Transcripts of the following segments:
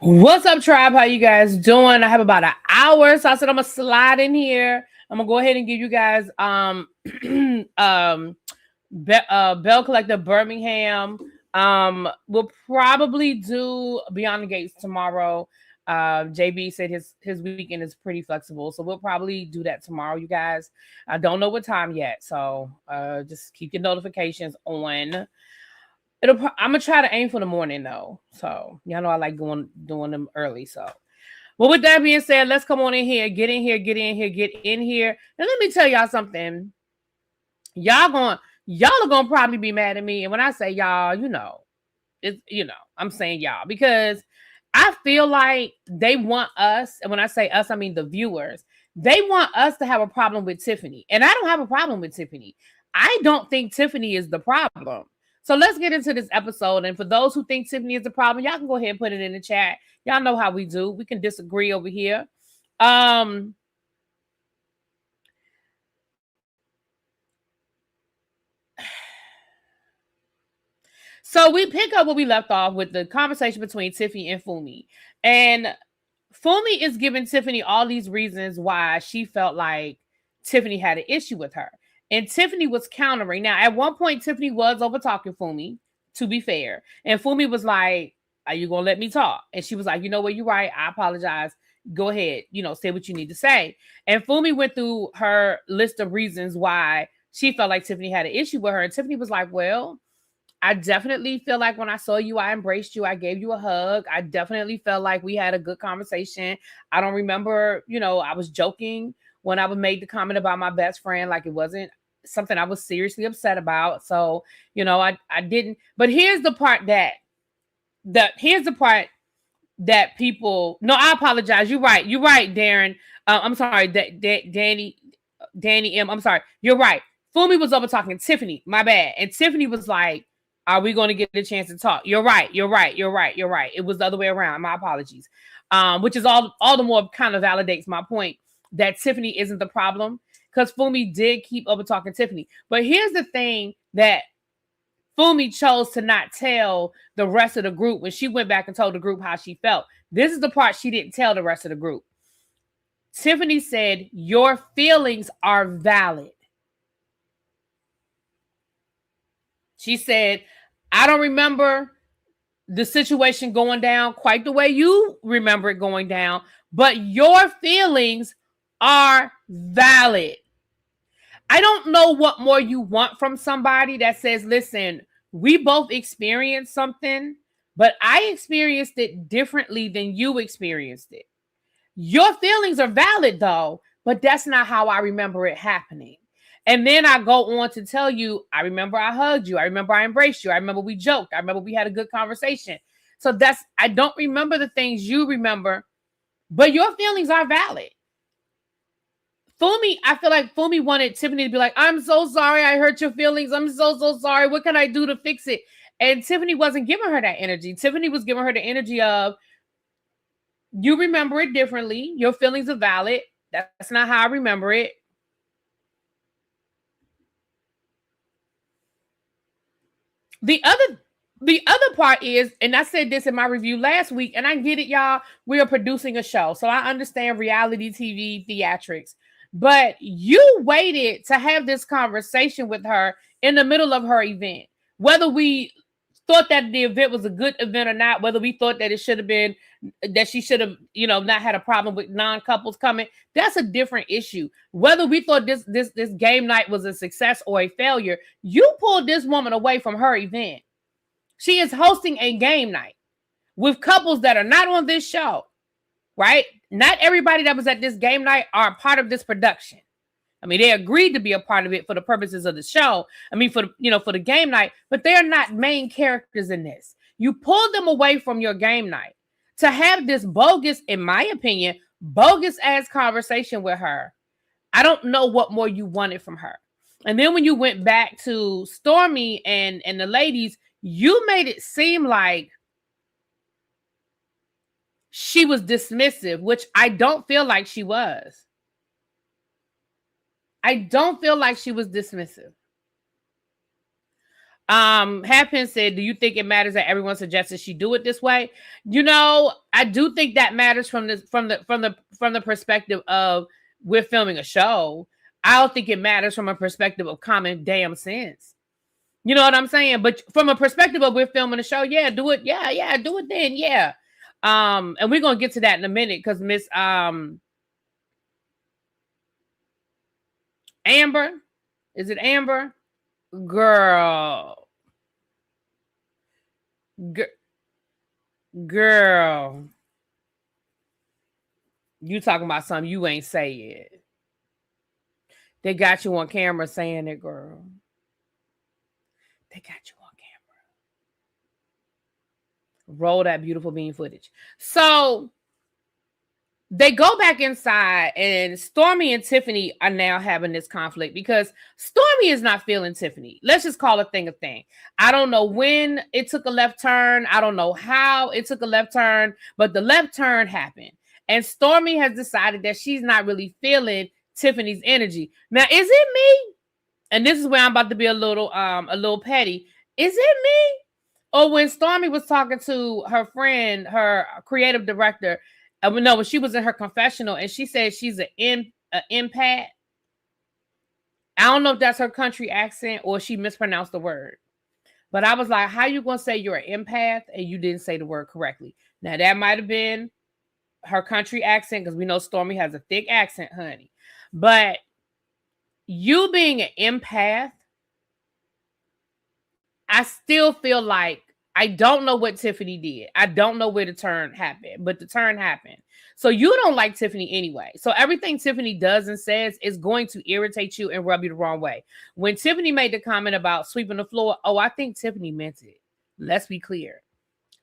What's up, tribe? How you guys doing? I have about an hour, so I said I'm gonna slide in here. I'm gonna go ahead and give you guys Belle Collective Birmingham. We'll probably do Beyond the Gates tomorrow. JB said his weekend is pretty flexible, so we'll probably do that tomorrow, you guys. I don't know what time yet, so just keep your notifications on. I'm gonna try to aim for the morning though. So y'all know I like doing them early. So well, with that being said, let's come on in here, get in here, get in here, get in here. And let me tell y'all something. Y'all are gonna probably be mad at me. And when I say y'all, I'm saying y'all because I feel like they want us, and when I say us, I mean the viewers, they want us to have a problem with Tiffany. And I don't have a problem with Tiffany. I don't think Tiffany is the problem. So let's get into this episode. And for those who think Tiffany is the problem, y'all can go ahead and put it in the chat. Y'all know how we do. We can disagree over here. So we pick up where we left off with the conversation between Tiffany and Fumi. And Fumi is giving Tiffany all these reasons why she felt like Tiffany had an issue with her. And Tiffany was countering. Now, at one point, Tiffany was over talking Fumi, to be fair. And Fumi was like, are you going to let me talk? And she was like, you know what, you're right. I apologize. Go ahead, say what you need to say. And Fumi went through her list of reasons why she felt like Tiffany had an issue with her. And Tiffany was like, well, I definitely feel like when I saw you, I embraced you. I gave you a hug. I definitely felt like we had a good conversation. I don't remember, I was joking when I would make the comment about my best friend. Like it wasn't something I was seriously upset about. So, I didn't. But here's the part that people. No, I apologize. You're right. You're right, Darren. I'm sorry, Danny M. I'm sorry. You're right. Fumi was over talking Tiffany. My bad. And Tiffany was like, are we going to get a chance to talk? You're right. You're right. You're right. You're right. It was the other way around. My apologies. Which is all the more kind of validates my point that Tiffany isn't the problem because Fumi did keep over talking Tiffany. But here's the thing that Fumi chose to not tell the rest of the group when she went back and told the group how she felt. This is the part she didn't tell the rest of the group. Tiffany said, your feelings are valid. She said, I don't remember the situation going down quite the way you remember it going down, but your feelings are valid. I don't know what more you want from somebody that says, listen, we both experienced something, but I experienced it differently than you experienced it. Your feelings are valid though, but that's not how I remember it happening. And then I go on to tell you, I remember I hugged you. I remember I embraced you. I remember we joked. I remember we had a good conversation. So I don't remember the things you remember, but your feelings are valid. I feel like Fumi wanted Tiffany to be like, I'm so sorry I hurt your feelings. I'm so sorry. What can I do to fix it? And Tiffany wasn't giving her that energy. Tiffany was giving her the energy of, you remember it differently. Your feelings are valid. That's not how I remember it. The other part is, and I said this in my review last week, and I get it, y'all. We are producing a show, so I understand reality TV theatrics. But you waited to have this conversation with her in the middle of her event. Whether we thought that the event was a good event or not, whether we thought that it should have been, that she should have, not had a problem with non-couples coming, that's a different issue. Whether we thought this game night was a success or a failure, you pulled this woman away from her event. She is hosting a game night with couples that are not on this show, right? Not everybody that was at this game night are part of this production. I mean, they agreed to be a part of it for the purposes of the show. I mean, for the game night, but they're not main characters in this. You pulled them away from your game night to have this bogus, in my opinion, bogus ass conversation with her. I don't know what more you wanted from her. And then when you went back to Stormmy and the ladies, you made it seem like she was dismissive, which I don't feel like she was. I don't feel like she was dismissive. Happen said, do you think it matters that everyone suggested she do it this way? I do think that matters from the perspective of we're filming a show. I don't think it matters from a perspective of common damn sense. You know what I'm saying? But from a perspective of we're filming a show, yeah, do it. Yeah, do it then. Yeah. And we're gonna get to that in a minute because Miss Amber, is it Amber? Girl. Girl. You talking about something you ain't say it. They got you on camera saying it, girl. They got you on camera. Roll that beautiful bean footage. So they go back inside, and Stormmy and Tiffany are now having this conflict because Stormmy is not feeling Tiffany. Let's just call a thing a thing. I don't know when it took a left turn. I don't know how it took a left turn, but the left turn happened. And Stormmy has decided that she's not really feeling Tiffany's energy. Now, is it me? And this is where I'm about to be a little petty. Is it me? Or when Stormmy was talking to her friend, her creative director, no, when she was in her confessional and she said she's an empath. I don't know if that's her country accent or she mispronounced the word. But I was like, how you going to say you're an empath and you didn't say the word correctly? Now, that might have been her country accent because we know Stormmy has a thick accent, honey. But you being an empath, I still feel like I don't know what Tiffany did. I don't know where the turn happened, but the turn happened. So you don't like Tiffany anyway. So everything Tiffany does and says is going to irritate you and rub you the wrong way. When Tiffany made the comment about sweeping the floor, I think Tiffany meant it. Let's be clear.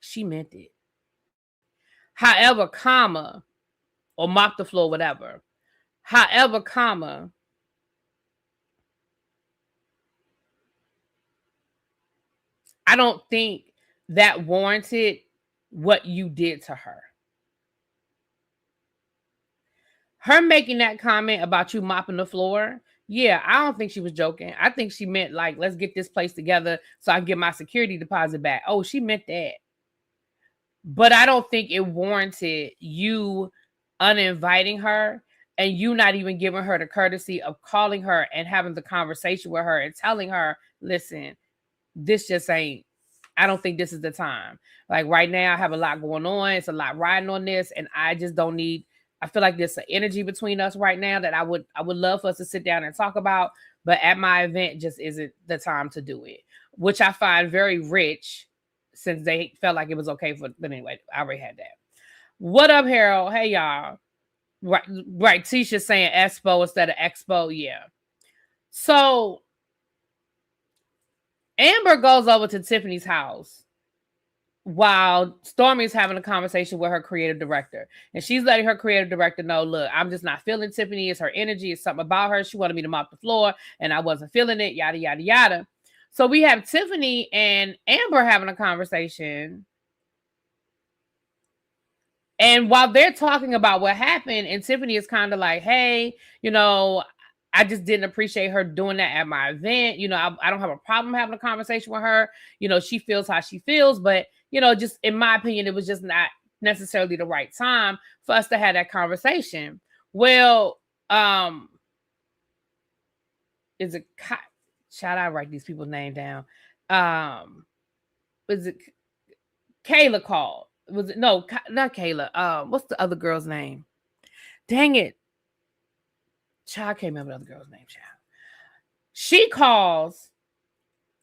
She meant it. However, comma, or mop the floor, whatever. However, comma, I don't think that warranted what you did to her. Her making that comment about you mopping the floor, yeah, I don't think she was joking. I think she meant like, let's get this place together so I can get my security deposit back. Oh, she meant that. But I don't think it warranted you uninviting her and you not even giving her the courtesy of calling her and having the conversation with her and telling her, listen, this just ain't, I don't think this is the time. Like right now, I have a lot going on. It's a lot riding on this. And I just don't need, I feel like there's an energy between us right now that I would love for us to sit down and talk about. But at my event just isn't the time to do it, which I find very rich since they felt like it was okay for, but anyway, I already had that. What up, Harold? Hey, y'all. Right. Tisha saying Expo instead of Expo. Yeah. So Amber goes over to Tiffany's house while Stormy's having a conversation with her creative director. And she's letting her creative director know, look, I'm just not feeling Tiffany. It's her energy. It's something about her. She wanted me to mop the floor and I wasn't feeling it, yada, yada, yada. So we have Tiffany and Amber having a conversation. And while they're talking about what happened, and Tiffany is kind of like, hey, I just didn't appreciate her doing that at my event. I don't have a problem having a conversation with her. She feels how she feels, but, just in my opinion, it was just not necessarily the right time for us to have that conversation. Well, is it, should I write these people's name down? Is it Kayla called? Was it, no, not Kayla. What's the other girl's name? Dang it. Child, I can't remember the other girl's name, child. She calls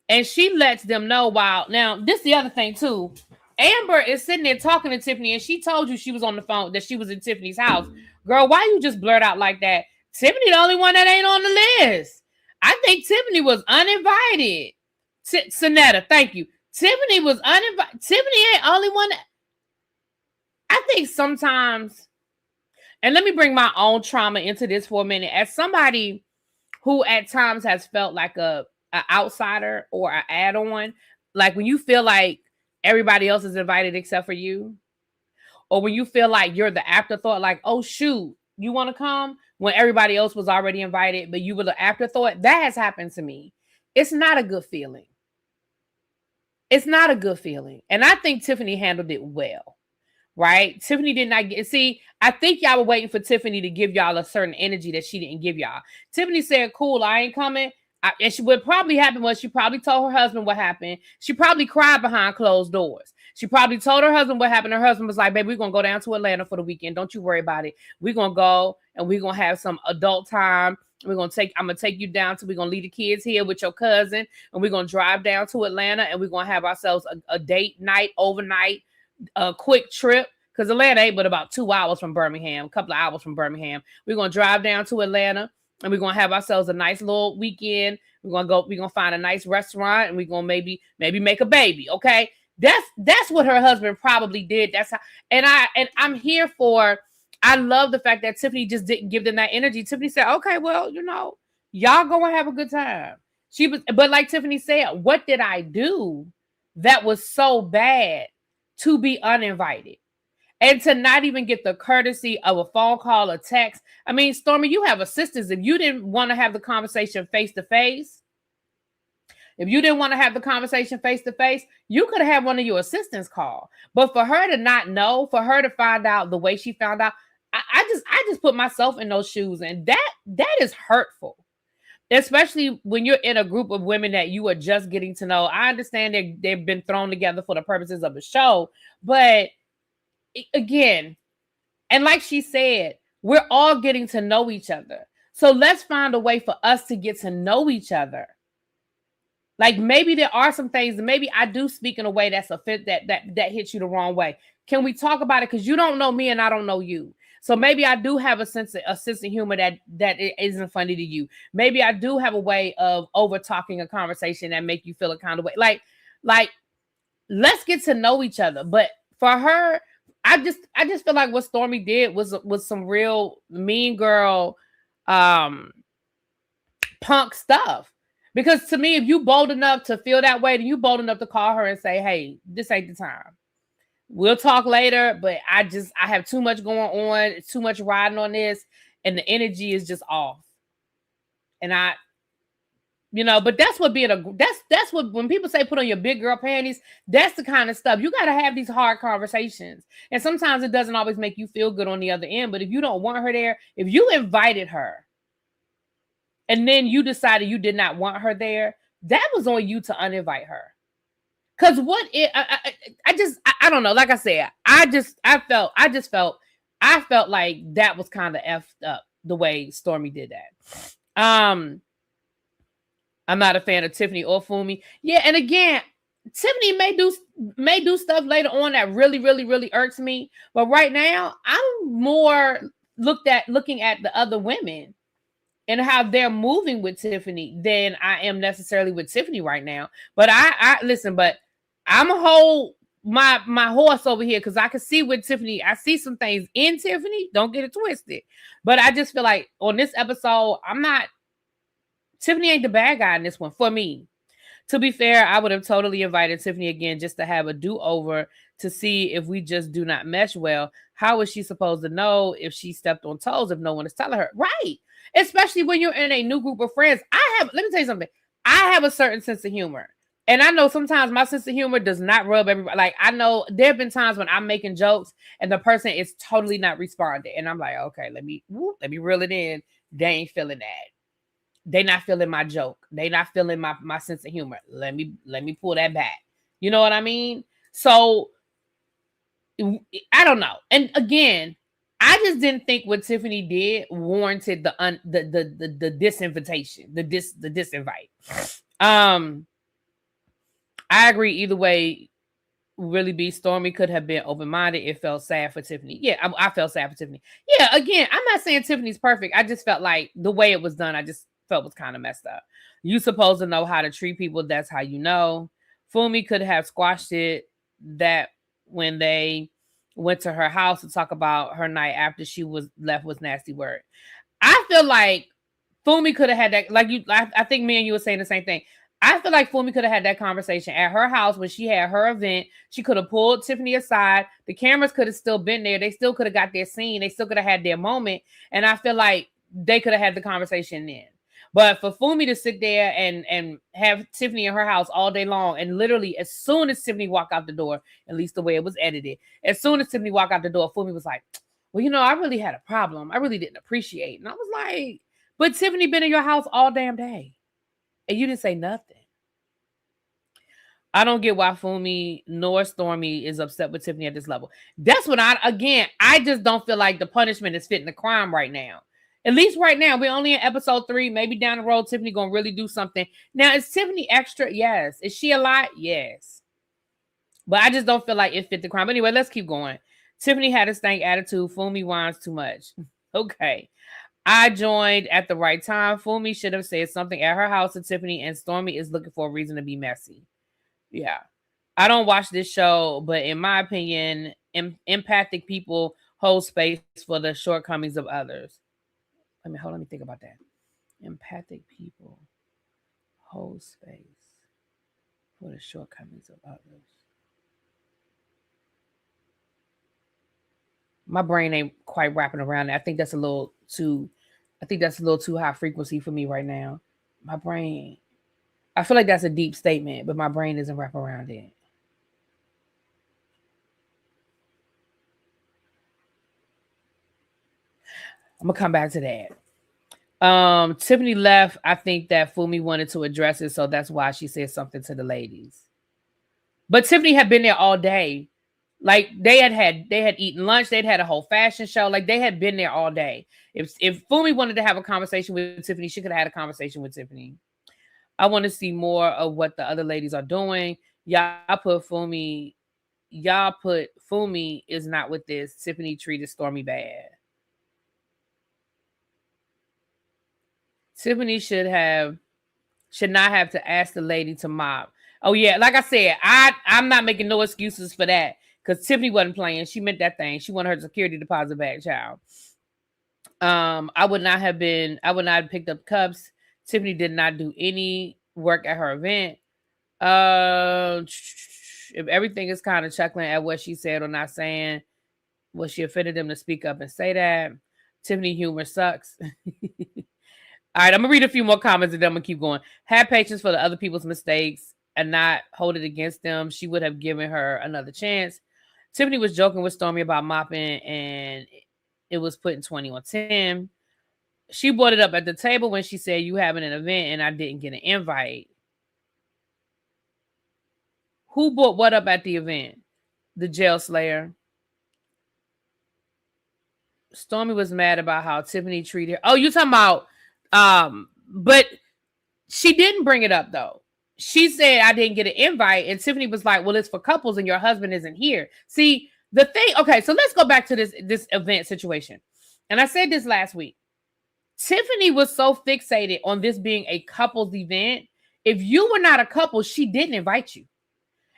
and she lets them know now, this is the other thing too. Amber is sitting there talking to Tiffany and she told you she was on the phone, that she was in Tiffany's house. Girl, why you just blurt out like that? Tiffany the only one that ain't on the list. I think Tiffany was uninvited. Sonetta, thank you. Tiffany was uninvited. Tiffany ain't only one. I think sometimes, and let me bring my own trauma into this for a minute. As somebody who at times has felt like an outsider or an add-on, like when you feel like everybody else is invited except for you, or when you feel like you're the afterthought, like, oh, shoot, you want to come? When everybody else was already invited, but you were the afterthought. That has happened to me. It's not a good feeling. It's not a good feeling. And I think Tiffany handled it well. Right? Tiffany did not get, see, I think y'all were waiting for Tiffany to give y'all a certain energy that she didn't give y'all. Tiffany said, cool, I ain't coming. And what probably happened was she probably told her husband what happened. She probably cried behind closed doors. She probably told her husband what happened. Her husband was like, baby, we're going to go down to Atlanta for the weekend. Don't you worry about it. We're going to go and we're going to have some adult time. I'm going to take you down we're going to leave the kids here with your cousin. And we're going to drive down to Atlanta and we're going to have ourselves a date night, overnight, a quick trip. Because Atlanta ain't but about 2 hours from Birmingham, a couple of hours from Birmingham. We're going to drive down to Atlanta and we're going to have ourselves a nice little weekend. We're going to find a nice restaurant and we're going to maybe make a baby. Okay. That's what her husband probably did. That's how, and I'm here for, I love the fact that Tiffany just didn't give them that energy. Tiffany said, okay, well, y'all go and have a good time. But like Tiffany said, what did I do that was so bad to be uninvited? And to not even get the courtesy of a phone call or text. I mean, Stormy, you have assistants. If you didn't want to have the conversation face-to-face, you could have had one of your assistants call. But for her to not know, for her to find out the way she found out, I just put myself in those shoes. And that is hurtful. Especially when you're in a group of women that you are just getting to know. I understand they've been thrown together for the purposes of a show, but again, and like she said, we're all getting to know each other. So let's find a way for us to get to know each other. Like maybe there are some things that maybe I do speak in a way that's that hits you the wrong way. Can we talk about it? Because you don't know me and I don't know you. So maybe I do have a sense of humor that isn't funny to you. Maybe I do have a way of over talking a conversation that make you feel a kind of way. Like let's get to know each other. But for her, I just feel like what Stormy did was some real mean girl punk stuff. Because to me, if you bold enough to feel that way, then you bold enough to call her and say, hey, this ain't the time. We'll talk later, but I have too much going on. It's too much riding on this, and the energy is just off. And but that's what that's what, when people say put on your big girl panties, that's the kind of stuff. You got to have these hard conversations. And sometimes it doesn't always make you feel good on the other end. But if you don't want her there, if you invited her and then you decided you did not want her there, that was on you to uninvite her. Because I don't know. Like I said, I felt like that was kind of effed up the way Stormy did that. I'm not a fan of Tiffany or Fumi. Yeah, and again, Tiffany may do stuff later on that really, really, really irks me. But right now, I'm more looking at the other women and how they're moving with Tiffany than I am necessarily with Tiffany right now. But I listen, but I'm a hold my horse over here because I can see with Tiffany, I see some things in Tiffany. Don't get it twisted. But I just feel like on this episode, Tiffany ain't the bad guy in this one for me. To be fair, I would have totally invited Tiffany again just to have a do-over to see if we just do not mesh well. How is she supposed to know if she stepped on toes if no one is telling her? Right. Especially when you're in a new group of friends. Let me tell you something. I have a certain sense of humor. And I know sometimes my sense of humor does not rub everybody. Like, I know there have been times when I'm making jokes and the person is totally not responding. And I'm like, okay, let me reel it in. They ain't feeling that. They not feeling my joke. They not feeling my sense of humor. Let me pull that back. You know what I mean? So I don't know. And again, I just didn't think what Tiffany did warranted the disinvitation, the disinvite. I agree. Either way, really Stormy could have been open-minded. It felt sad for Tiffany. Yeah, I felt sad for Tiffany. Yeah, again, I'm not saying Tiffany's perfect. I just felt like the way it was done, I just felt was kind of messed up. You supposed to know how to treat people. That's how you know. Fumi could have squashed it that when they went to her house to talk about her night after she was left with nasty word. I feel like Fumi could have had that. Like I think me and you were saying the same thing. I feel like Fumi could have had that conversation at her house when she had her event. She could have pulled Tiffany aside. The cameras could have still been there. They still could have got their scene. They still could have had their moment. And I feel like they could have had the conversation then. But for Fumi to sit there and have Tiffany in her house all day long, and literally as soon as Tiffany walked out the door, at least the way it was edited, as soon as Tiffany walked out the door, Fumi was like, "Well, I really had a problem. I really didn't appreciate." And I was like, "But Tiffany been in your house all damn day, and you didn't say nothing." I don't get why Fumi nor Stormy is upset with Tiffany at this level. That's what I just don't feel like the punishment is fitting the crime right now. At least right now, we're only in episode 3. Maybe down the road, Tiffany gonna really do something. Now, is Tiffany extra? Yes. Is she a lot? Yes. But I just don't feel like it fit the crime. Anyway, let's keep going. Tiffany had a stank attitude. Fumi whines too much. Okay. I joined at the right time. Fumi should have said something at her house to Tiffany, and Stormy is looking for a reason to be messy. Yeah. I don't watch this show, but in my opinion, empathic people hold space for the shortcomings of others. Let me think about that. Empathic people hold space for the shortcomings of others. My brain ain't quite wrapping around it. I think that's a little too high frequency for me right now. My brain, I feel like that's a deep statement, but my brain isn't wrapping around it. I'm gonna come back to that. Tiffany left. I think that Fumi wanted to address it, so that's why she said something to the ladies. But Tiffany had been there all day. Like they had eaten lunch, they'd had a whole fashion show. Like they had been there all day. If Fumi wanted to have a conversation with Tiffany, she could have had a conversation with Tiffany. I want to see more of what the other ladies are doing. Y'all put Fumi is not with this. Tiffany treated Stormy bad. Tiffany should not have to ask the lady to mop. Oh yeah, like I said, I'm not making no excuses for that because Tiffany wasn't playing. She meant that thing. She wanted her security deposit back, child. I would not have picked up cups. Tiffany did not do any work at her event. If everything is kind of chuckling at what she said or not saying, was she offended them to speak up and say that? Tiffany humor sucks. All right, I'm gonna read a few more comments and then I'm gonna keep going. Have patience for the other people's mistakes and not hold it against them. She would have given her another chance. Tiffany was joking with Stormy about mopping and it was putting 20 on 10. She brought it up at the table when she said, "You having an event and I didn't get an invite." Who brought what up at the event? The jail slayer. Stormy was mad about how Tiffany treated her. Oh, you talking about but she didn't bring it up though. She said I didn't get an invite, and Tiffany was like, "Well, it's for couples, and your husband isn't here." See, the thing. Okay, so let's go back to this event situation. And I said this last week. Tiffany was so fixated on this being a couples event. If you were not a couple, she didn't invite you.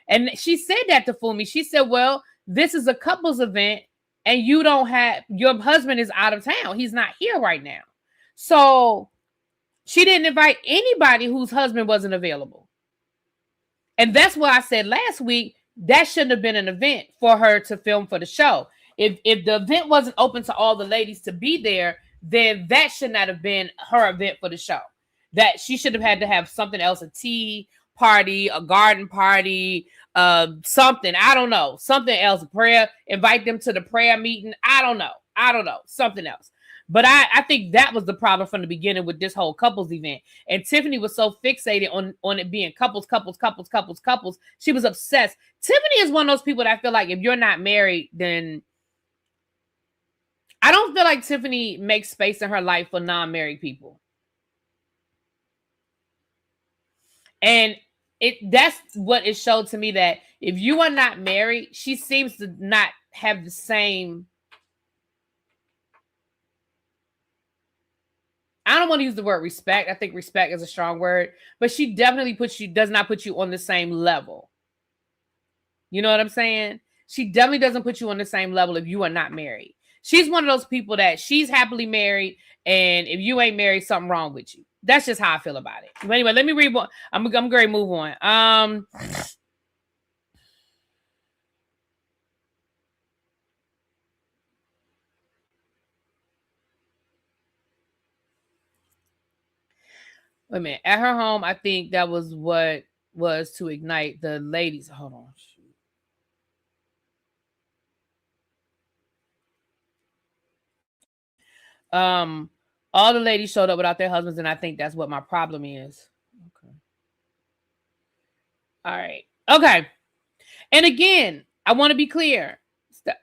And she said that to Fumi. She said, "Well, this is a couples event, and you don't have your husband is out of town. He's not here right now." So she didn't invite anybody whose husband wasn't available. And that's why I said last week that shouldn't have been an event for her to film for the show. If the event wasn't open to all the ladies to be there, then that should not have been her event for the show. That she should have had to have something else, a tea party, a garden party, something. I don't know. Something else, a prayer, invite them to the prayer meeting. I don't know. Something else. But I think that was the problem from the beginning with this whole couples event. And Tiffany was so fixated on it being couples. She was obsessed. Tiffany is one of those people that I feel like if you're not married, then I don't feel like Tiffany makes space in her life for non-married people. And that's what it showed to me, that if you are not married, she seems to not have the same. I don't want to use the word respect. I think respect is a strong word, but she definitely does not put you on the same level. You know what I'm saying? She definitely doesn't put you on the same level if you are not married. She's one of those people that she's happily married, and if you ain't married, something wrong with you. That's just how I feel about it. But anyway, let me read one. I'm going to move on. Wait a minute. At her home, I think that was what was to ignite the ladies. Hold on. Um, all the ladies showed up without their husbands, and I think that's what my problem is. Okay. All right. Okay. And again, I want to be clear.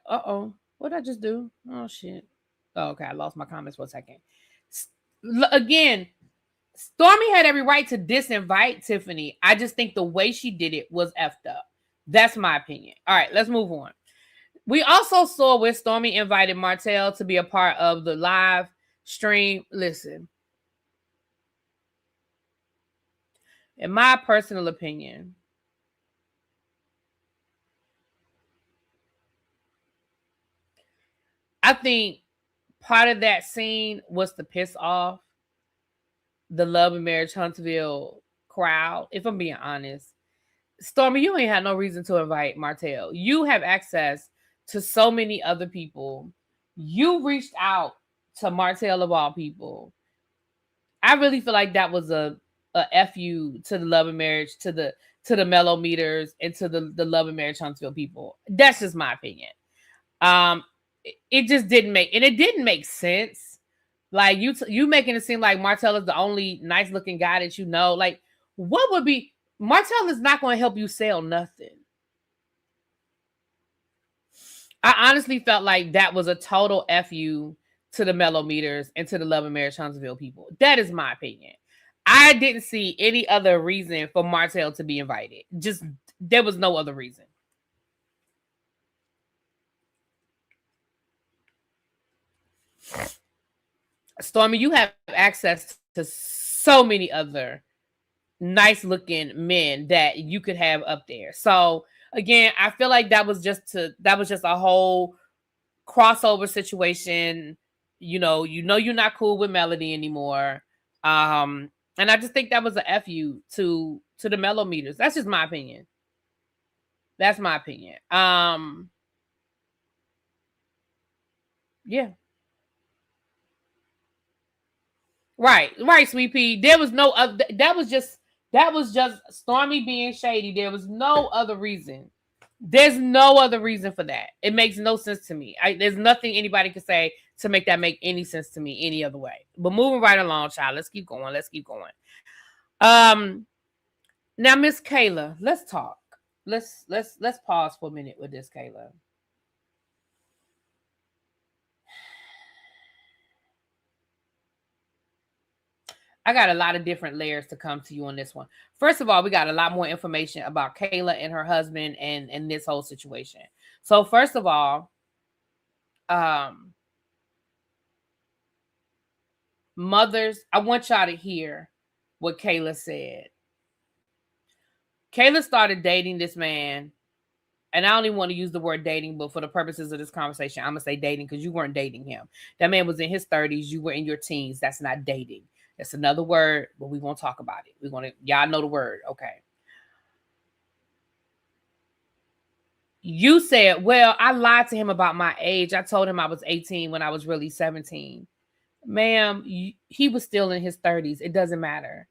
What did I just do? Oh shit. Oh, okay, I lost my comments for a second. Again, Stormy had every right to disinvite Tiffany. I just think the way she did it was effed up. That's my opinion. All right, let's move on. We also saw where Stormy invited Martell to be a part of the live stream. Listen, in my personal opinion, I think part of that scene was to piss off the Love and Marriage Huntsville crowd. If I'm being honest, Stormy, you ain't had no reason to invite Martell. You have access to so many other people. You reached out to Martell of all people. I really feel like that was a fu to the Love and Marriage, to the Mellow Meters, and to the Love and Marriage Huntsville people. That's just my opinion. It just didn't make sense. Like you making it seem like Martell is the only nice looking guy that you know. Like, what would be Martell is not going to help you sell nothing. I honestly felt like that was a total fu to the Mellow Meters and to the Love and Marriage Huntsville people. That is my opinion. I didn't see any other reason for Martell to be invited. Just there was no other reason. Stormy, you have access to so many other nice looking men that you could have up there. So again, I feel like that was just a whole crossover situation. You're not cool with Melody anymore. And I just think that was a fu to the Mellow Meters. That's just my opinion. That's my opinion. Yeah. Right, Sweet Pea. There was no other. That was just Stormy being shady. There was no other reason. There's no other reason for that. It makes no sense to me. There's nothing anybody can say to make that make any sense to me any other way. But moving right along, child. Let's keep going. Now, Miss Kayla, let's talk. Let's pause for a minute with this, Kayla. I got a lot of different layers to come to you on this one. First of all, we got a lot more information about Kayla and her husband and this whole situation. So first of all, mothers, I want y'all to hear what Kayla said. Kayla started dating this man, and I don't even want to use the word dating, but for the purposes of this conversation, I'm going to say dating because you weren't dating him. That man was in his 30s. You were in your teens. That's not dating. That's another word, but we won't talk about it. Y'all know the word. Okay. You said, well, I lied to him about my age. I told him I was 18 when I was really 17. Ma'am, he was still in his 30s. It doesn't matter.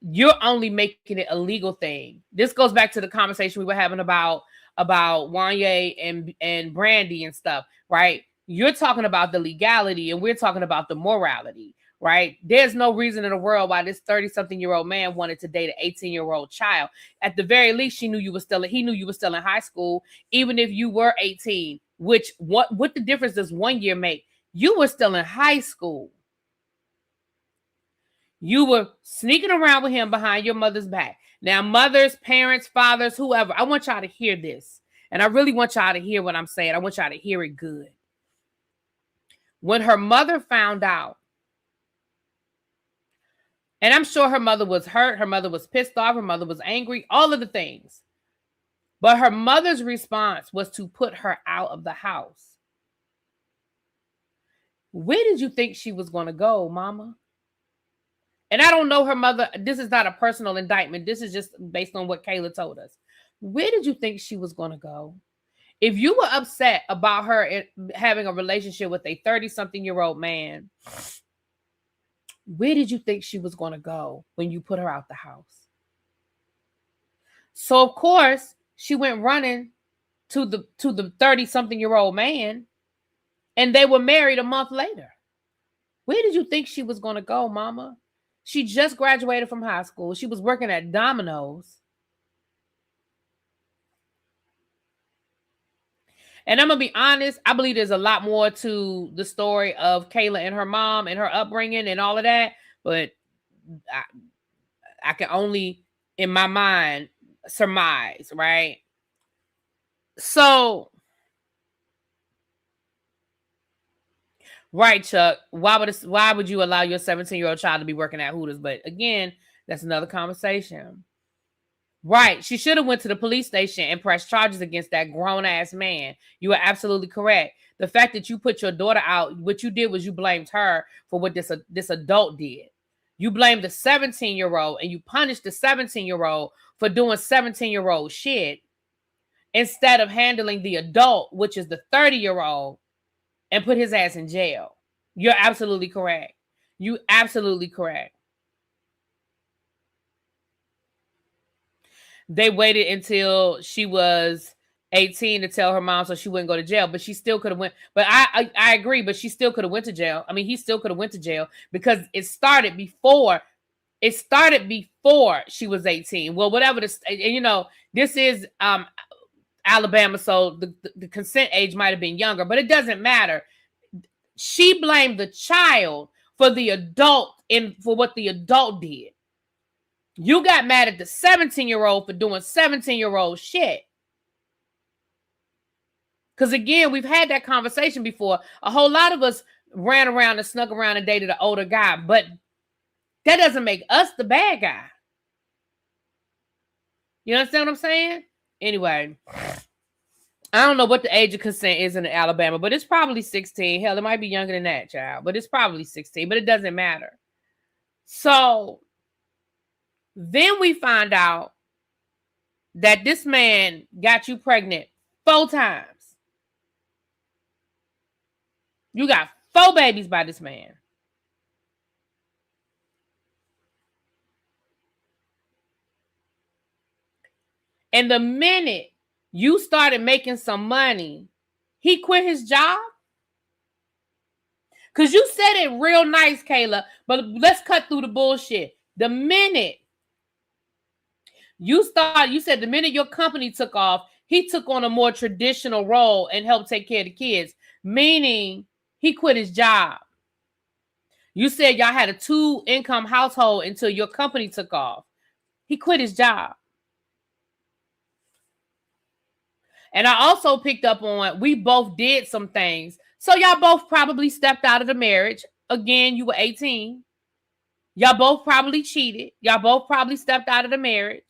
You're only making it a legal thing. This goes back to the conversation we were having about Wanye and Brandy and stuff, right? You're talking about the legality and we're talking about the morality. Right? There's no reason in the world why this 30-something-year-old man wanted to date an 18-year-old child. At the very least, he knew you were still in high school, even if you were 18, which what the difference does 1 year make? You were still in high school. You were sneaking around with him behind your mother's back. Now, mothers, parents, fathers, whoever, I want y'all to hear this. And I really want y'all to hear what I'm saying. I want y'all to hear it good. When her mother found out, and I'm sure her mother was hurt. Her mother was pissed off. Her mother was angry. All of the things. But her mother's response was to put her out of the house. Where did you think she was going to go, mama? And I don't know her mother. This is not a personal indictment. This is just based on what Kayla told us. Where did you think she was going to go? If you were upset about her having a relationship with a 30-something-year-old man, Where did you think she was going to go when you put her out the house? So of course, she went running to the 30-something-year-old man, and they were married a month later. Where did you think she was going to go, mama? She just graduated from high school. She was working at Domino's. And I'm going to be honest, I believe there's a lot more to the story of Kayla and her mom and her upbringing and all of that. But I can only, in my mind, surmise, right? So, right, Chuck, why would you allow your 17-year-old child to be working at Hooters? But again, that's another conversation. Right. She should have went to the police station and pressed charges against that grown-ass man. You are absolutely correct. The fact that you put your daughter out, what you did was you blamed her for what this adult did. You blamed the 17-year-old and you punished the 17-year-old for doing 17-year-old shit instead of handling the adult, which is the 30-year-old, and put his ass in jail. You're absolutely correct. You absolutely correct. They waited until she was 18 to tell her mom so she wouldn't go to jail, but she still could have went. But I agree, but she still could have went to jail. I mean, he still could have went to jail because it started before she was 18. Well, whatever this, this is Alabama, so the consent age might have been younger, but it doesn't matter. She blamed the child for the adult and for what the adult did. You got mad at the 17-year-old for doing 17-year-old shit. Because again, we've had that conversation before. A whole lot of us ran around and snuck around and dated an older guy, but that doesn't make us the bad guy. You understand what I'm saying? Anyway, I don't know what the age of consent is in Alabama, but it's probably 16. Hell, it might be younger than that, child, but it's probably 16, but it doesn't matter. So then we find out that this man got you pregnant 4 times. You got 4 babies by this man. And the minute you started making some money, he quit his job. Because you said it real nice, Kayla, but let's cut through the bullshit. The minute you said the minute your company took off, he took on a more traditional role and helped take care of the kids, meaning he quit his job. You said y'all had a 2-income household until your company took off. He quit his job. And I also picked up on, we both did some things. So y'all both probably stepped out of the marriage. Again, you were 18. Y'all both probably cheated. Y'all both probably stepped out of the marriage.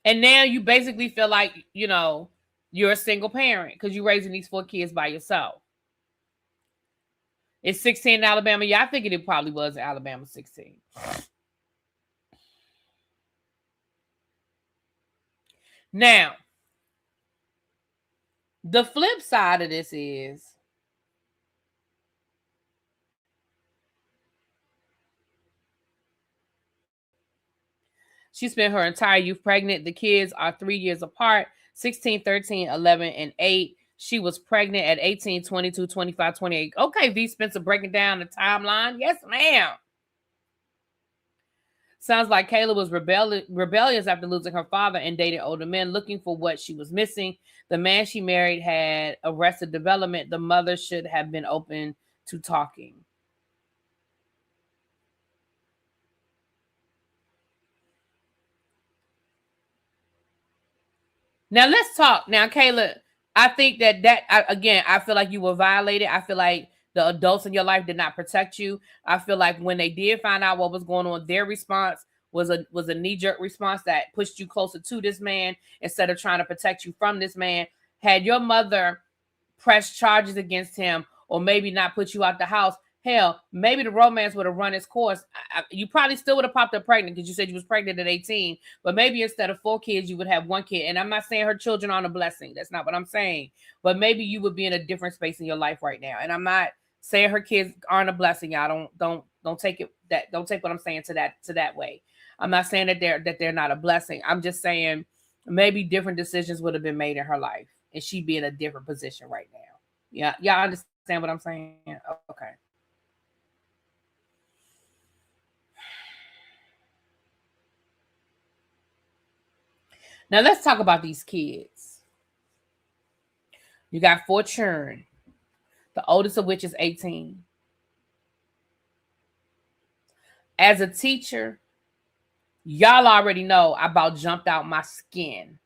And now you basically feel like, you're a single parent because you're raising these 4 kids by yourself. It's 16 in Alabama. Yeah, I figured it probably was Alabama 16. Now, the flip side of this is she spent her entire youth pregnant. The kids are 3 years apart, 16, 13, 11, and 8. She was pregnant at 18, 22, 25, 28. Okay, V. Spencer breaking down the timeline. Yes, ma'am. Sounds like Kayla was rebellious after losing her father and dated older men looking for what she was missing. The man she married had arrested development. The mother should have been open to talking. Now, let's talk. Now, Kayla, I think I feel like you were violated. I feel like the adults in your life did not protect you. I feel like when they did find out what was going on, their response was a knee-jerk response that pushed you closer to this man instead of trying to protect you from this man. Had your mother pressed charges against him or maybe not put you out the house, Hell, maybe the romance would have run its course. You probably still would have popped up pregnant because you said you was pregnant at 18. But maybe instead of 4 kids, you would have 1 kid. And I'm not saying her children aren't a blessing. That's not what I'm saying. But maybe you would be in a different space in your life right now. And I'm not saying her kids aren't a blessing. Y'all don't take it that don't take what I'm saying to that way. I'm not saying that they're not a blessing. I'm just saying maybe different decisions would have been made in her life, and she'd be in a different position right now. Yeah, y'all understand what I'm saying? Okay. Now let's talk about these kids. You got 4 children, the oldest of which is 18. As a teacher, y'all already know I about jumped out my skin.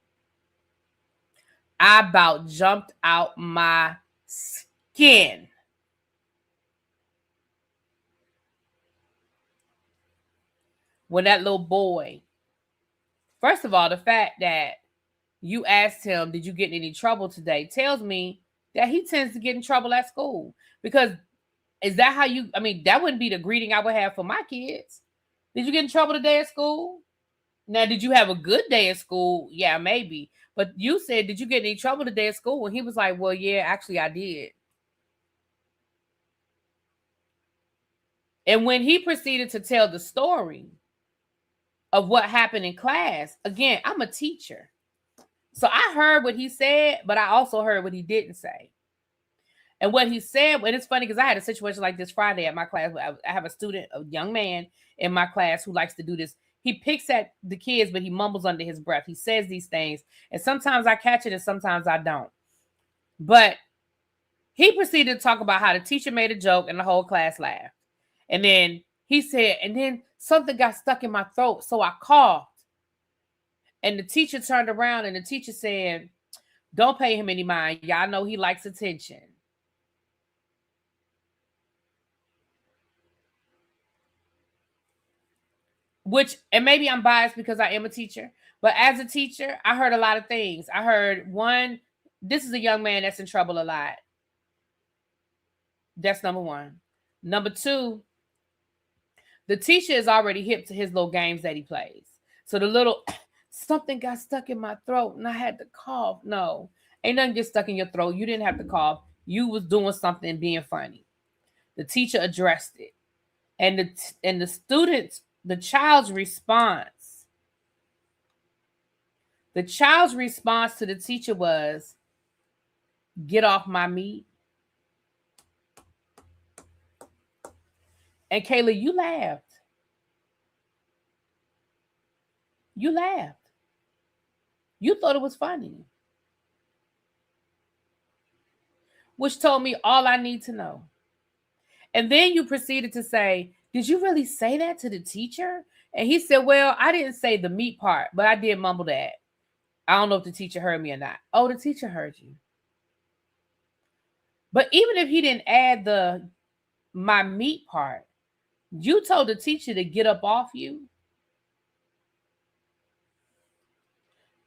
I about jumped out my skin. When that little boy, first of all, the fact that you asked him, did you get in any trouble today, tells me that he tends to get in trouble at school. Because is that how you, that wouldn't be the greeting I would have for my kids. Did you get in trouble today at school? Now, did you have a good day at school? Yeah, maybe. But you said, did you get in any trouble today at school? And he was like, well, yeah, actually I did. And when he proceeded to tell the story of what happened in class, again, I'm a teacher. So I heard what he said, but I also heard what he didn't say. And what he said, and it's funny because I had a situation like this Friday at my class. I have a student, a young man in my class who likes to do this. He picks at the kids, but he mumbles under his breath. He says these things, and sometimes I catch it and sometimes I don't. But he proceeded to talk about how the teacher made a joke and the whole class laughed. And then he said, and then something got stuck in my throat, so I coughed. And the teacher turned around and the teacher said, don't pay him any mind. Y'all know he likes attention. Which, and maybe I'm biased because I am a teacher, but as a teacher, I heard a lot of things. I heard, one, this is a young man that's in trouble a lot. That's number one. Number two, the teacher is already hip to his little games that he plays. So the little, something got stuck in my throat and I had to cough. No, ain't nothing get stuck in your throat. You didn't have to cough. You was doing something being funny. The teacher addressed it. And the students, the child's response to the teacher was, get off my meat. And Kayla, you laughed. You laughed. You thought it was funny. Which told me all I need to know. And then you proceeded to say, did you really say that to the teacher? And he said, well, I didn't say the meat part, but I did mumble that. I don't know if the teacher heard me or not. Oh, the teacher heard you. But even if he didn't add my meat part, you told the teacher to get up off you.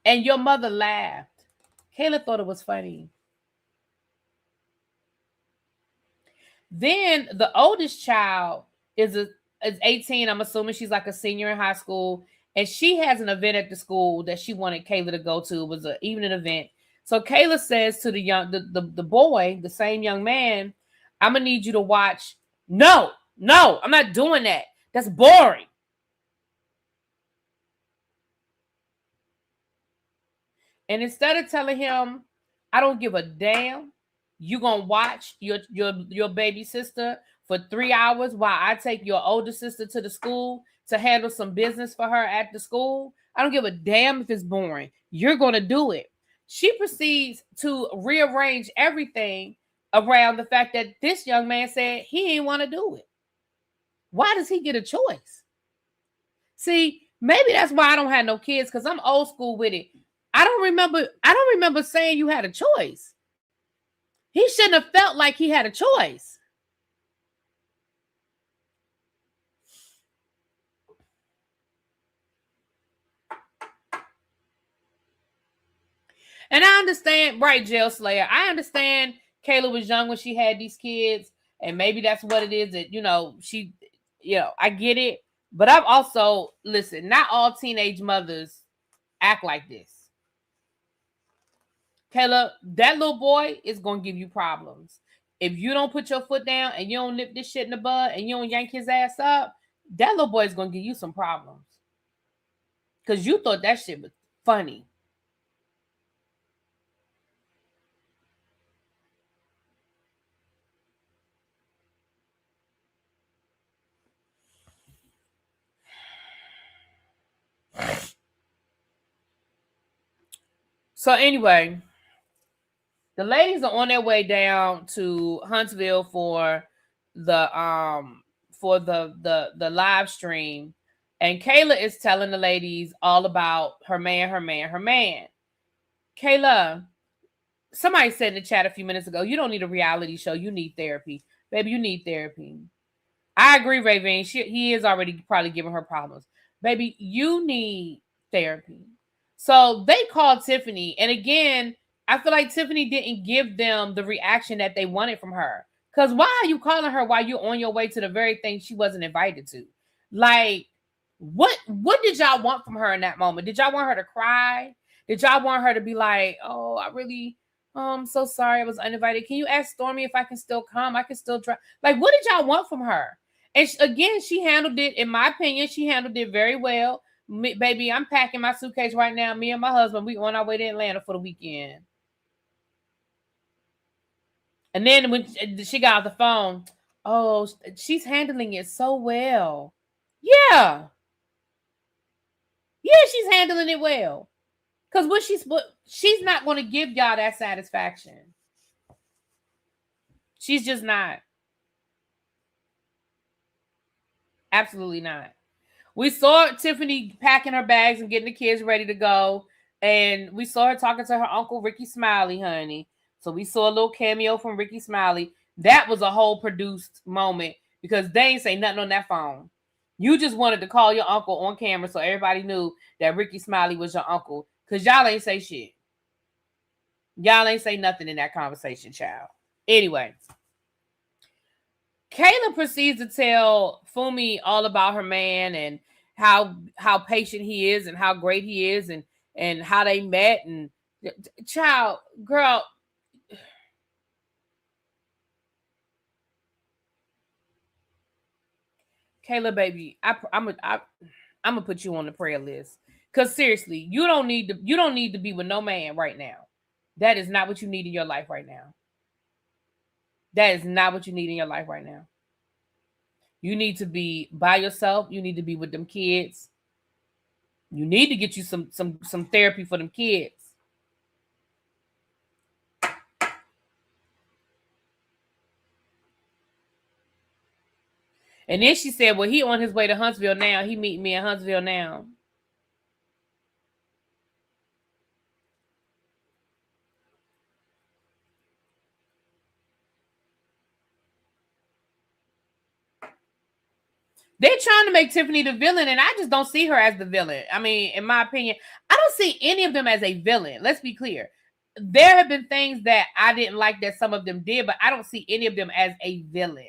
And your mother laughed. Kayla thought it was funny. Then the oldest child is 18. I'm assuming she's like a senior in high school. And she has an event at the school that she wanted Kayla to go to. It was an evening event. So Kayla says to the boy, the same young man, I'm going to need you to watch. No, I'm not doing that. That's boring. And instead of telling him, I don't give a damn, you gonna watch your baby sister for 3 hours while I take your older sister to the school to handle some business for her at the school. I don't give a damn if it's boring. You're gonna do it. She proceeds to rearrange everything around the fact that this young man said he ain't want to do it. Why does he get a choice? See, maybe that's why I don't have no kids, because I'm old school with it. I don't remember saying you had a choice. He shouldn't have felt like he had a choice. And I understand, right, Jail Slayer. I understand Kayla was young when she had these kids. And maybe that's what it is that, she, I get it. But I've also, listen, not all teenage mothers act like this. Kayla, that little boy is going to give you problems. If you don't put your foot down and you don't nip this shit in the bud and you don't yank his ass up, that little boy is going to give you some problems. Because you thought that shit was funny. So anyway, the ladies are on their way down to Huntsville for the live stream, and Kayla is telling the ladies all about her man. Kayla, somebody said in the chat a few minutes ago, you don't need a reality show, you need therapy. Baby, you need therapy. I agree, Raven. He is already probably giving her problems. Baby, you need therapy. So they called Tiffany, and again, I feel like Tiffany didn't give them the reaction that they wanted from her. Because why are you calling her while you're on your way to the very thing she wasn't invited to? Like, what did y'all want from her in that moment? Did y'all want her to cry? Did y'all want her to be like, oh, I'm so sorry I was uninvited. Can you ask Stormy if I can still come? I can still try. Like, what did y'all want from her? And again, she handled it, in my opinion, she handled it very well. Baby, I'm packing my suitcase right now. Me and my husband, we on our way to Atlanta for the weekend. And then when she got off the phone, oh, she's handling it so well. Yeah. Yeah, she's handling it well. Because she's not going to give y'all that satisfaction. She's just not. Absolutely not. We saw Tiffany packing her bags and getting the kids ready to go. And we saw her talking to her uncle, Ricky Smiley, honey. So we saw a little cameo from Ricky Smiley. That was a whole produced moment because they ain't say nothing on that phone. You just wanted to call your uncle on camera so everybody knew that Ricky Smiley was your uncle because y'all ain't say shit. Y'all ain't say nothing in that conversation, child. Anyway, Kayla proceeds to tell Fumi all about her man and how patient he is and how great he is and how they met. And child, girl, Kayla, baby, I'm gonna put you on the prayer list because seriously, you don't need to be with no man right now. That is not what you need in your life right now. That is not what you need in your life right now. You need to be by yourself. You need to be with them kids. You need to get you some therapy for them kids. And then she said, well, he on his way to Huntsville now. He meeting me in Huntsville now. They're trying to make Tiffany the villain, and I just don't see her as the villain. I mean, in my opinion, I don't see any of them as a villain. Let's be clear. There have been things that I didn't like that some of them did, but I don't see any of them as a villain.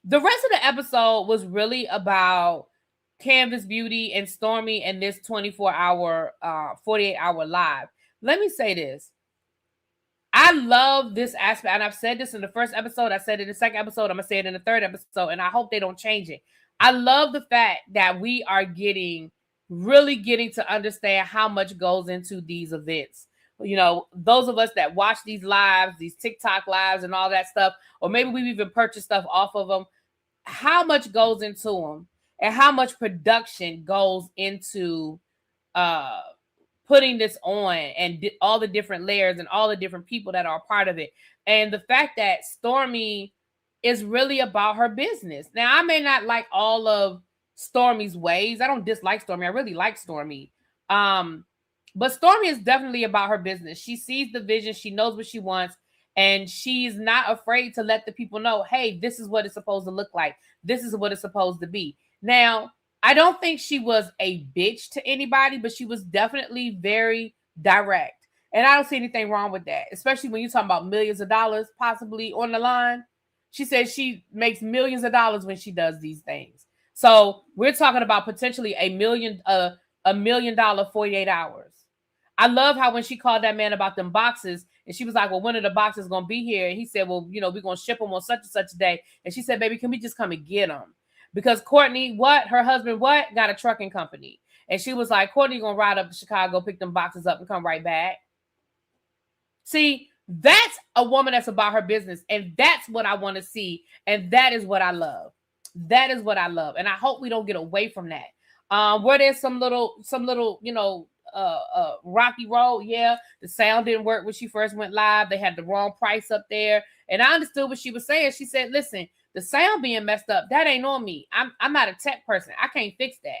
The rest of the episode was really about Canvas Beauty and Stormy and this 24-hour, 48-hour live. Let me say this. I love this aspect, and I've said this in the first episode. I said it in the second episode. I'm going to say it in the third episode, and I hope they don't change it. I love the fact that we are really getting to understand how much goes into these events. You know, those of us that watch these lives, these TikTok lives and all that stuff, or maybe we've even purchased stuff off of them, how much goes into them and how much production goes into putting this on and all the different layers and all the different people that are a part of it. And the fact that Stormy is really about her business. Now, I may not like all of Stormy's ways. I don't dislike Stormy. I really like Stormy. But Stormy is definitely about her business. She sees the vision. She knows what she wants. And she's not afraid to let the people know, hey, this is what it's supposed to look like. This is what it's supposed to be. Now, I don't think she was a bitch to anybody, but she was definitely very direct. And I don't see anything wrong with that, especially when you're talking about millions of dollars possibly on the line. She says she makes millions of dollars when she does these things. So we're talking about potentially $1 million 48 hours. I love how when she called that man about them boxes, and she was like, well, when are the boxes going to be here? And he said, well, we're going to ship them on such and such a day. And she said, baby, can we just come and get them? Because Courtney, her husband, got a trucking company. And she was like, Courtney going to ride up to Chicago, pick them boxes up and come right back. See, that's a woman that's about her business. And that's what I want to see. And that is what I love. That is what I love. And I hope we don't get away from that. Where there's some little, rocky road. Yeah, the sound didn't work when she first went live. They had the wrong price up there. And I understood what she was saying. She said, listen, the sound being messed up, that ain't on me. I'm not a tech person. I can't fix that.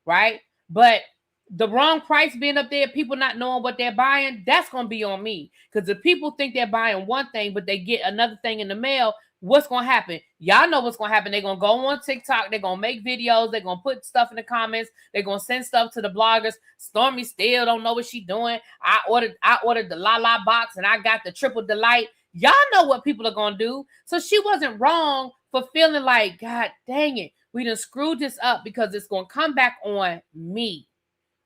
Right? But the wrong price being up there, people not knowing what they're buying, that's going to be on me. Because if people think they're buying one thing, but they get another thing in the mail, what's going to happen? Y'all know what's going to happen. They're going to go on TikTok. They're going to make videos. They're going to put stuff in the comments. They're going to send stuff to the bloggers. Stormy still don't know what she's doing. I ordered the La box and I got the triple delight. Y'all know what people are going to do. So she wasn't wrong for feeling like, God dang it, we done screwed this up because it's going to come back on me.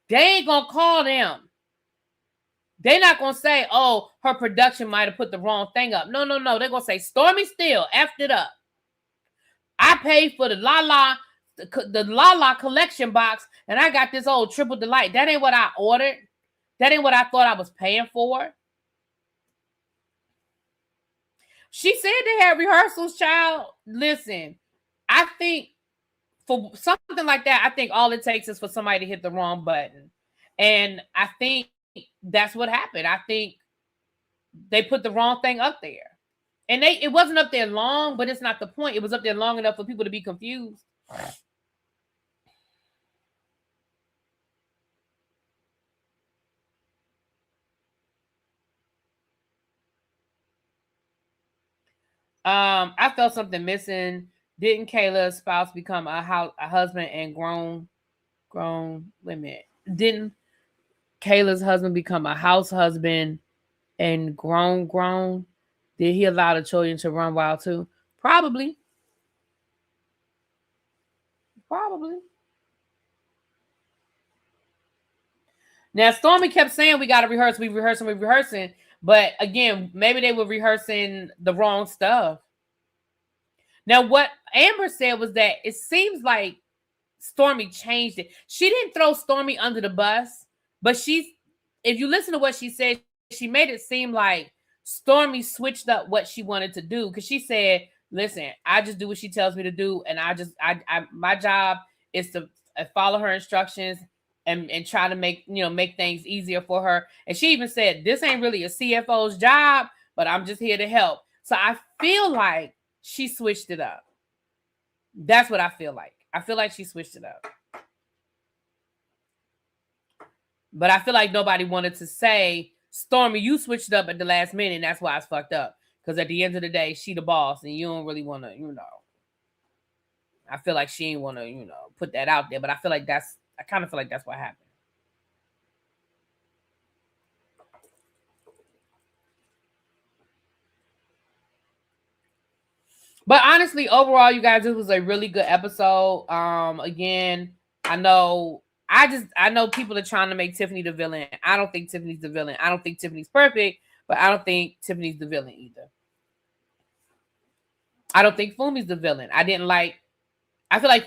They ain't going to call them. They're not going to say, oh, her production might have put the wrong thing up. No. They're going to say, Stormy still effed it up. I paid for the La collection box, and I got this old triple delight. That ain't what I ordered. That ain't what I thought I was paying for. She said they had rehearsals, child. Listen, I think for something like that, I think all it takes is for somebody to hit the wrong button. And I think that's what happened. I think they put the wrong thing up there. And it wasn't up there long, but it's not the point. It was up there long enough for people to be confused. I felt something missing. Didn't Kayla's spouse become a husband and grown? Wait a minute. Didn't Kayla's husband become a house husband and grown? Did he allow the children to run wild too? Probably. Now, Stormy kept saying we got to rehearse. We rehearsing. But again, maybe they were rehearsing the wrong stuff. Now, what Amber said was that it seems like Stormy changed it. She didn't throw Stormy under the bus, but if you listen to what she said, she made it seem like Stormy switched up what she wanted to do. Because she said, listen, I just do what she tells me to do. And my job is to follow her instructions and try to make things easier for her. And she even said, this ain't really a CFO's job, but I'm just here to help. So I feel like she switched it up. That's what I feel like. I feel like she switched it up. But I feel like nobody wanted to say, Stormy, you switched up at the last minute, and that's why it's fucked up. Because at the end of the day, she the boss, and you don't really want to, I feel like she ain't want to, put that out there. But I kind of feel like that's what happened. But honestly, overall, you guys, this was a really good episode. Again, I know people are trying to make Tiffany the villain. I don't think Tiffany's the villain. I don't think Tiffany's perfect, but I don't think Tiffany's the villain either. I don't think Fumi's the villain. I feel like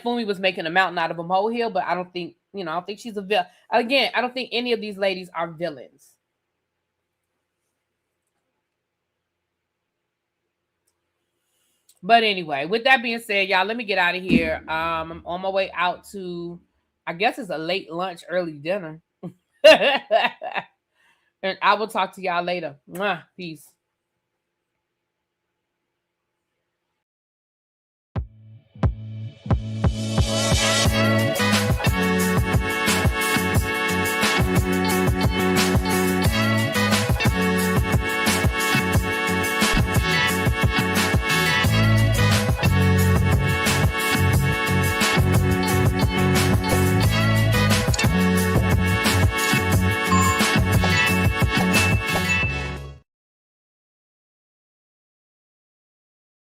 Fumi was making a mountain out of a molehill, but I don't think, I don't think she's a villain. Again, I don't think any of these ladies are villains. But anyway, with that being said, y'all, let me get out of here. I'm on my way out to, I guess it's a late lunch, early dinner. And I will talk to y'all later. Mwah, peace.